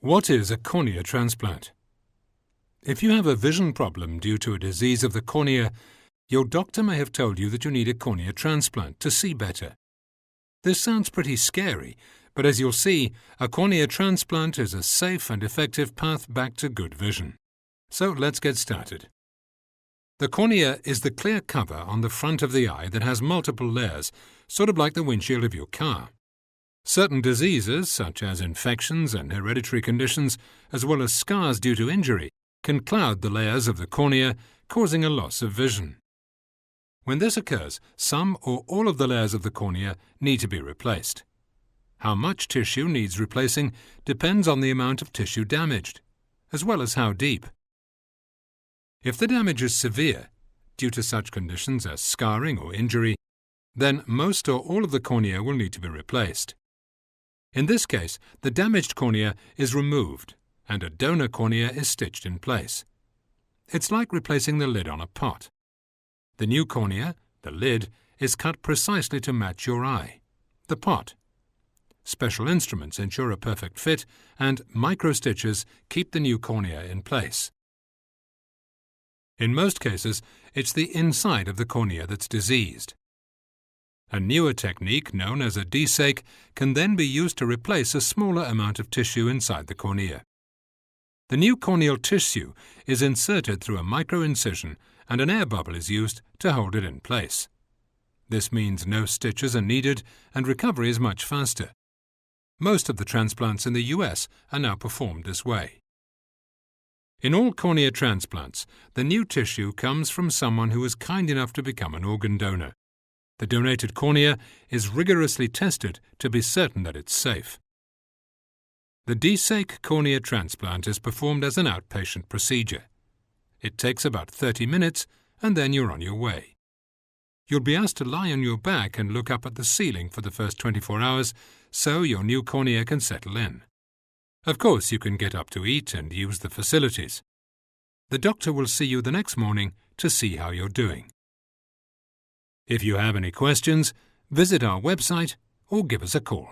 What is a cornea transplant? If you have a vision problem due to a disease of the cornea, your doctor may have told you that you need a cornea transplant to see better. This sounds pretty scary, but as you'll see, a cornea transplant is a safe and effective path back to good vision. So let's get started. The cornea is the clear cover on the front of the eye that has multiple layers, sort of like the windshield of your car. Certain diseases, such as infections and hereditary conditions, as well as scars due to injury, can cloud the layers of the cornea, causing a loss of vision. When this occurs, some or all of the layers of the cornea need to be replaced. How much tissue needs replacing depends on the amount of tissue damaged, as well as how deep. If the damage is severe, due to such conditions as scarring or injury, then most or all of the cornea will need to be replaced. In this case, the damaged cornea is removed and a donor cornea is stitched in place. It's like replacing the lid on a pot. The new cornea, the lid, is cut precisely to match your eye, the pot. Special instruments ensure a perfect fit, and micro-stitches keep the new cornea in place. In most cases, it's the inside of the cornea that's diseased. A newer technique, known as a desake, can then be used to replace a smaller amount of tissue inside the cornea. The new corneal tissue is inserted through a micro-incision and an air bubble is used to hold it in place. This means no stitches are needed and recovery is much faster. Most of the transplants in the US are now performed this way. In all cornea transplants, the new tissue comes from someone who is kind enough to become an organ donor. The donated cornea is rigorously tested to be certain that it's safe. The desake cornea transplant is performed as an outpatient procedure. It takes about 30 minutes and then you're on your way. You'll be asked to lie on your back and look up at the ceiling for the first 24 hours so your new cornea can settle in. Of course, you can get up to eat and use the facilities. The doctor will see you the next morning to see how you're doing. If you have any questions, visit our website or give us a call.